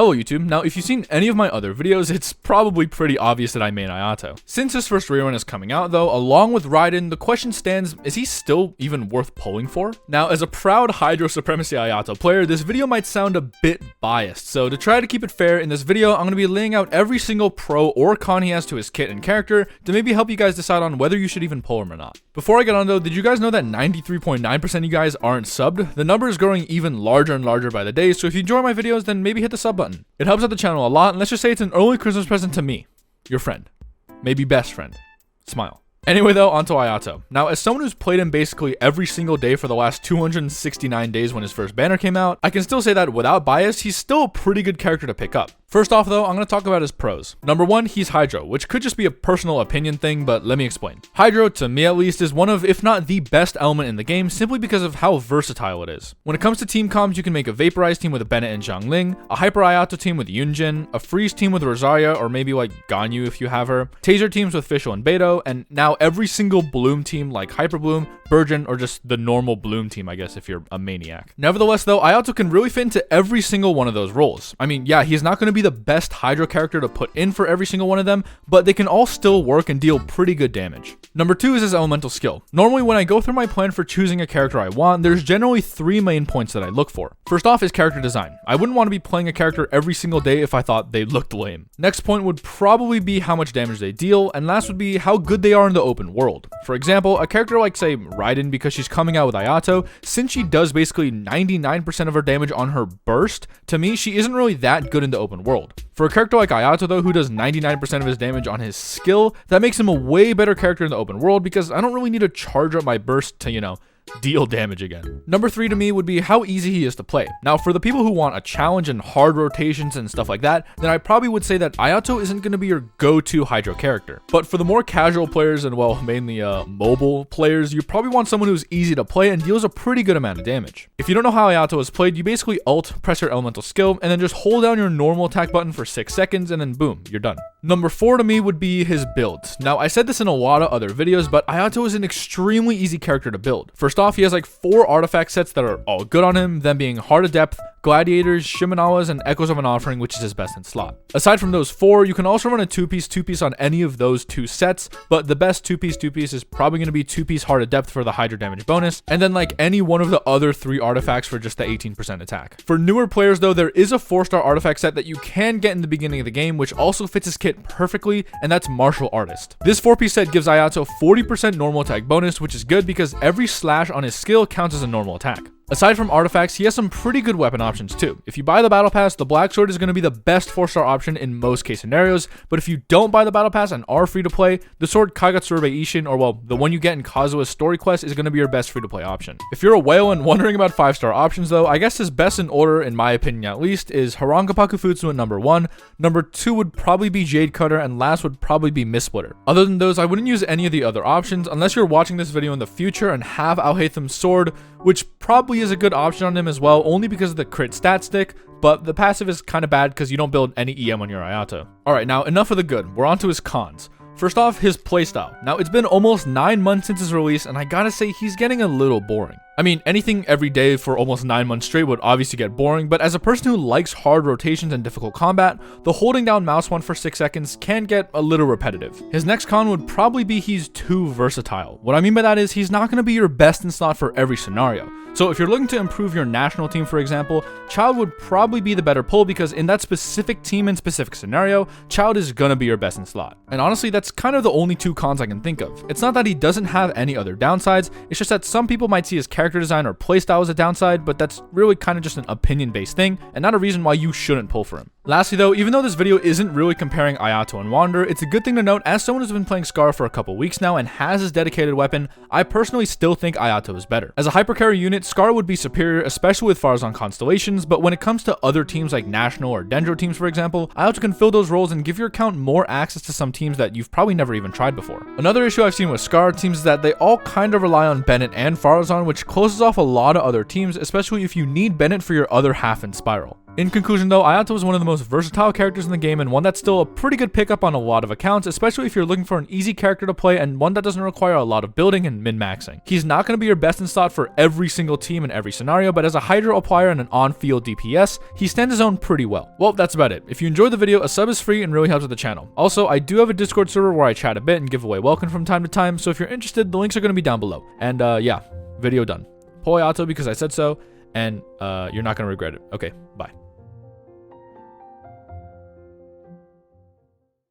Hello YouTube. Now if you've seen any of my other videos, it's probably pretty obvious that I main Ayato. Since his first rerun is coming out though, along with Raiden, the question stands, is he still even worth pulling for? Now as a proud Hydro Supremacy Ayato player, this video might sound a bit biased, so to try to keep it fair in this video, I'm going to be laying out every single pro or con he has to his kit and character to maybe help you guys decide on whether you should even pull him or not. Before I get on though, did you guys know that 93.9% of you guys aren't subbed? The number is growing even larger and larger by the day, so if you enjoy my videos, then maybe hit the sub button. It helps out the channel a lot, and let's just say it's an early Christmas present to me, your friend. Maybe best friend. Smile. Anyway though, onto Ayato. Now as someone who's played him basically every single day for the last 269 days when his first banner came out, I can still say that without bias, he's still a pretty good character to pick up. First off though, I'm going to talk about his pros. Number one, he's Hydro, which could just be a personal opinion thing, but let me explain. Hydro, to me at least, is one of, if not the best element in the game simply because of how versatile it is. When it comes to team comps, you can make a Vaporized team with a Bennett and Xiangling, a Hyper Ayato team with Yunjin, a Freeze team with Rosaria, or maybe like Ganyu if you have her, Taser teams with Fischl and Beto, and now every single Bloom team like Hyper Bloom, Burgeon, or just the normal Bloom team, I guess, if you're a maniac. Nevertheless though, Ayato can really fit into every single one of those roles. I mean, yeah, he's not going to be the best Hydro character to put in for every single one of them, but they can all still work and deal pretty good damage. Number two is his elemental skill. Normally when I go through my plan for choosing a character I want, there's generally three main points that I look for. First off is character design. I wouldn't want to be playing a character every single day if I thought they looked lame. Next point would probably be how much damage they deal, and last would be how good they are in the open world. For example, a character like say Raiden, because she's coming out with Ayato, since she does basically 99% of her damage on her burst, to me she isn't really that good in the open world. For a character like Ayato though, who does 99% of his damage on his skill, that makes him a way better character in the open world because I don't really need to charge up my burst to, deal damage again. Number three to me would be how easy he is to play. Now for the people who want a challenge and hard rotations and stuff like that, then I probably would say that Ayato isn't going to be your go-to Hydro character. But for the more casual players and well, mainly mobile players, you probably want someone who's easy to play and deals a pretty good amount of damage. If you don't know how Ayato is played, you basically ult, press your elemental skill, and then just hold down your normal attack button for 6 seconds and then boom, you're done. Number four to me would be his build. Now I said this in a lot of other videos, but Ayato is an extremely easy character to build. First off, he has like 4 artifact sets that are all good on him, them being Heart of Depth, Gladiators, Shimenawas, and Echoes of an Offering, which is his best in slot. Aside from those 4, you can also run a 2-piece on any of those 2 sets, but the best 2-piece is probably going to be 2-piece Heart of Depth for the Hydro damage bonus, and then like any one of the other 3 artifacts for just the 18% attack. For newer players though, there is a 4-star artifact set that you can get in the beginning of the game, which also fits his kit perfectly, and that's Martial Artist. This 4-piece set gives Ayato 40% normal attack bonus, which is good because every slash on his skill counts as a normal attack. Aside from artifacts, he has some pretty good weapon options too. If you buy the battle pass, the black sword is going to be the best 4-star option in most case scenarios, but if you don't buy the battle pass and are free to play, the sword Kaigatsurube Ishin, or well, the one you get in Kazuha's story quest, is going to be your best free to play option. If you're a whale and wondering about 5-star options though, I guess his best in order, in my opinion at least, is Harangapaku Futsu at number 1, number 2 would probably be Jade Cutter, and last would probably be Mist Splitter. Other than those, I wouldn't use any of the other options unless you're watching this video in the future and have Alhaitham's sword, which probably is a good option on him as well, only because of the crit stat stick, but the passive is kind of bad because you don't build any EM on your Ayato. Alright, now enough of the good, we're on to his cons. First off, his playstyle. Now it's been almost 9 months since his release, and I gotta say he's getting a little boring. I mean, anything every day for almost 9 months straight would obviously get boring, but as a person who likes hard rotations and difficult combat, the holding down mouse one for 6 seconds can get a little repetitive. His next con would probably be he's too versatile. What I mean by that is he's not going to be your best in slot for every scenario. So if you're looking to improve your national team, for example, Child would probably be the better pull because in that specific team and specific scenario, Child is gonna be your best in slot. And honestly, that's kind of the only 2 cons I can think of. It's not that he doesn't have any other downsides, it's just that some people might see his character design or playstyle as a downside, but that's really kind of just an opinion-based thing and not a reason why you shouldn't pull for him. Lastly though, even though this video isn't really comparing Ayato and Wanderer, it's a good thing to note as someone who's been playing Scar for a couple weeks now and has his dedicated weapon, I personally still think Ayato is better. As a hypercarry unit, Scar would be superior, especially with Farazan Constellations, but when it comes to other teams like National or Dendro teams for example, Ayato can fill those roles and give your account more access to some teams that you've probably never even tried before. Another issue I've seen with Scar teams is that they all kind of rely on Bennett and Farazan, which closes off a lot of other teams, especially if you need Bennett for your other half in Spiral. In conclusion though, Ayato is one of the most versatile characters in the game and one that's still a pretty good pickup on a lot of accounts, especially if you're looking for an easy character to play and one that doesn't require a lot of building and min-maxing. He's not going to be your best in slot for every single team in every scenario, but as a Hydro applier and an on-field DPS, he stands his own pretty well. Well, that's about it. If you enjoyed the video, a sub is free and really helps with the channel. Also, I do have a Discord server where I chat a bit and give away welcome from time to time, so if you're interested, the links are going to be down below. And yeah, video done. Pull Ayato because I said so, and you're not going to regret it. Okay, bye.